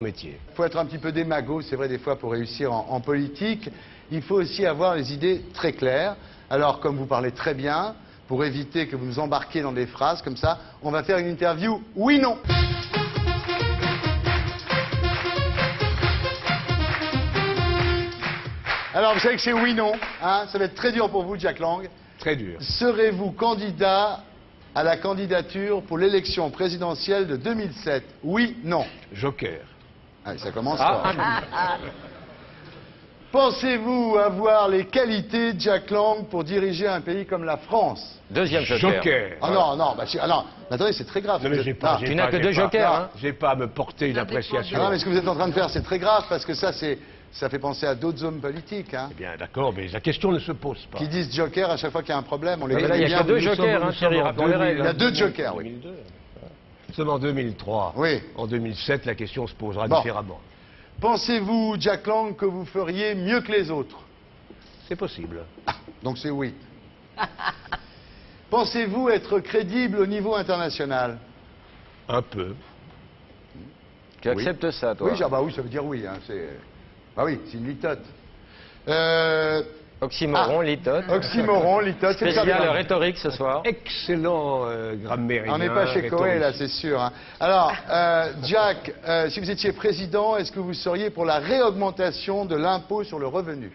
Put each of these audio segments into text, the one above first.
métier. Il faut être un petit peu démago, c'est vrai, des fois, pour réussir en politique. Il faut aussi avoir les idées très claires. Alors, comme vous parlez très bien, pour éviter que vous nous embarquiez dans des phrases comme ça, on va faire une interview oui-non. Alors, vous savez que c'est oui-non, hein, ça va être très dur pour vous, Jack Lang. Très dur. Serez-vous candidat à la candidature pour l'élection présidentielle de 2007? Oui, non. Joker. Allez, ça commence fort. Pensez-vous avoir les qualités, Jack Lang, pour diriger un pays comme la France? Deuxième joker. Joker. Ah non, non, non, mais attendez, c'est très grave. Non, mais j'ai pas. Tu n'as que deux jokers, hein. J'ai pas à me porter une appréciation. Non, mais ce que vous êtes en train de faire, c'est très grave, parce que ça fait penser à d'autres hommes politiques, hein, Eh bien, d'accord, mais la question ne se pose pas. qui disent joker à chaque fois qu'il y a un problème. On les Mais là, connaît il n'y a bien. que deux Nous jokers, sommes- hein, Thierry, nous sommes en rappelons les règles. Il y a hein. deux jokers, oui. 2002. Nous sommes en 2003. Oui. En 2007, la question se posera Bon. différemment. Pensez-vous, Jack Lang, que vous feriez mieux que les autres? C'est possible. Donc c'est oui. Pensez-vous être crédible au niveau international? Un peu. Tu acceptes ça, toi? Oui, bah oui, ça veut dire oui. Hein, bah oui, c'est une litote. Oxymoron, litote. Oxymoron, litote, c'est ça. Spécial rhétorique ce soir. Excellent grammairien. On n'est pas chez Coé, là, c'est sûr. Hein. Alors, Jack, si vous étiez président, est-ce que vous seriez pour la réaugmentation de l'impôt sur le revenu?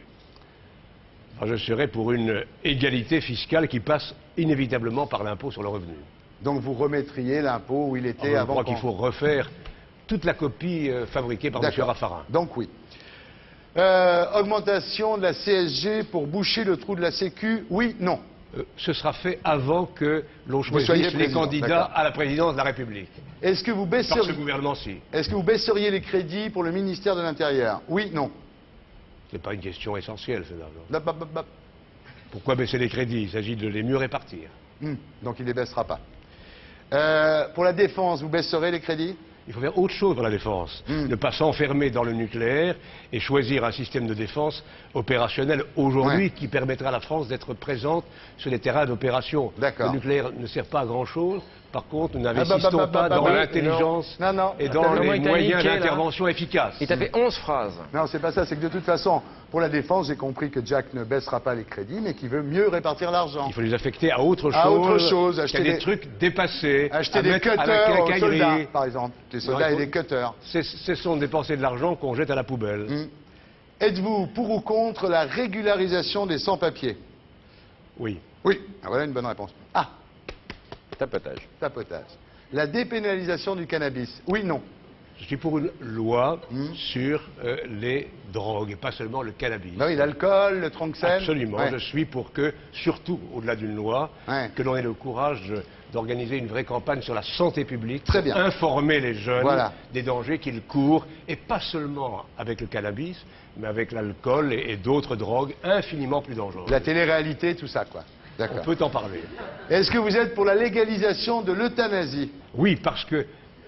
Je serais pour une égalité fiscale qui passe inévitablement par l'impôt sur le revenu. Donc vous remettriez l'impôt où il était Je avant crois qu'il faut refaire toute la copie fabriquée par M. D'accord. Raffarin. Donc oui. Augmentation de la CSG pour boucher le trou de la Sécu, oui, non. Ce sera fait avant que l'on soyez choisisse les président, candidats d'accord. à la présidence de la République. Est-ce que vous Par ce baisseriez, gouvernement-ci. les crédits pour le ministère de l'Intérieur? Oui, non. C'est pas une question essentielle, celle-là. non. Bap, bap, bap, bap. Pourquoi baisser les crédits? Il s'agit de les mieux répartir. Donc il ne les baissera pas. Pour la défense, vous baisserez les crédits? Il faut faire autre chose dans la défense. Ne pas s'enfermer dans le nucléaire et choisir un système de défense opérationnel aujourd'hui Ouais. qui permettra à la France d'être présente sur les terrains d'opération. D'accord. Le nucléaire ne sert pas à grand-chose. Par contre, nous bah, n'investissons bah, pas bah, dans bah, l'intelligence non, non. et dans Comment les il t'a moyens niqué, là d'intervention efficaces. Il t'a fait 11 phrases. Non, c'est pas ça, c'est que de toute façon, pour la défense, j'ai compris que Jack ne baissera pas les crédits, mais qu'il veut mieux répartir l'argent. Il faut les affecter à autre chose. À autre chose, qu'à acheter des des- trucs dépassés. Acheter à des mettre à la cutters aux quincaillerie. soldats, par exemple. Des soldats il et faut- des cutters. Cessons de dépenser de l'argent qu'on jette à la poubelle. Êtes-vous pour ou contre la régularisation des sans-papiers? Oui. Oui. Ah, voilà une bonne réponse. Ah, Tapotage. tapotage. La dépénalisation du cannabis? Oui, non. Je suis pour une loi sur les drogues et pas seulement le cannabis. Bah oui, l'alcool, le tronxène. Absolument. Ouais. Je suis pour que, surtout au-delà d'une loi, Ouais. que l'on ait le courage d'organiser une vraie campagne sur la santé publique. Très bien. Informer les jeunes Voilà. des dangers qu'ils courent, et pas seulement avec le cannabis, mais avec l'alcool et d'autres drogues infiniment plus dangereuses. La télé-réalité, tout ça, quoi. On D'accord. peut en parler. Est-ce que vous êtes pour la légalisation de l'euthanasie? Oui, parce que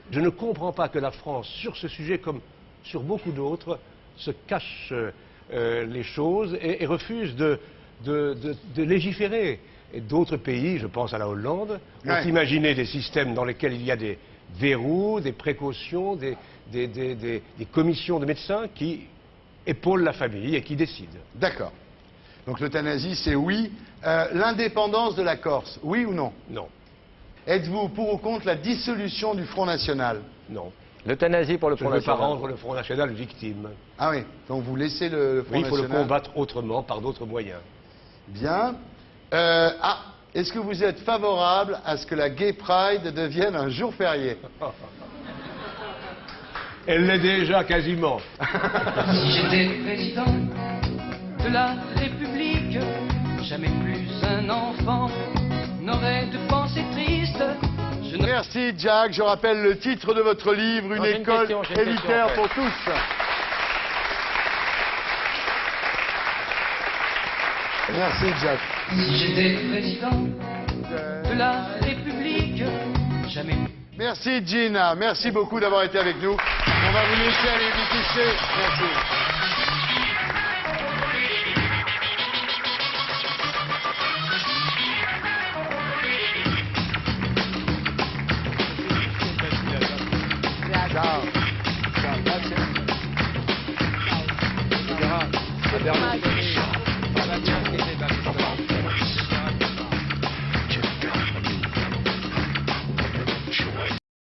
je ne comprends pas que la France, sur ce sujet comme sur beaucoup d'autres, se cache les choses et refuse de légiférer. Et d'autres pays, je pense à la Hollande, ont Ouais. imaginé des systèmes dans lesquels il y a des verrous, des précautions, des commissions de médecins qui épaulent la famille et qui décident. D'accord. Donc l'euthanasie, c'est oui. L'indépendance de la Corse, oui ou non? Non, Êtes-vous pour ou contre la dissolution du Front National? non. L'euthanasie pour le Je Front ne veux pas National. rendre le Front National victime. Ah oui, donc vous laissez le Front Oui, il faut le National? combattre autrement, par d'autres moyens. Bien. Est-ce que vous êtes favorable à ce que la Gay Pride devienne un jour férié? Elle l'est déjà quasiment. Si j'étais président de la République, jamais plus un enfant n'aurait de pensée triste. Je ne... Merci Jack, je rappelle le titre de votre livre, Une Non, j'ai une école question, j'ai une élitaire question, en pour tous. Merci Jack. Si j'étais président de la République, jamais plus. Merci Gina, merci beaucoup d'avoir été avec nous. On va vous laisser aller vous coucher. Merci. Ciao. Ciao. Grazie. À Berlusconi.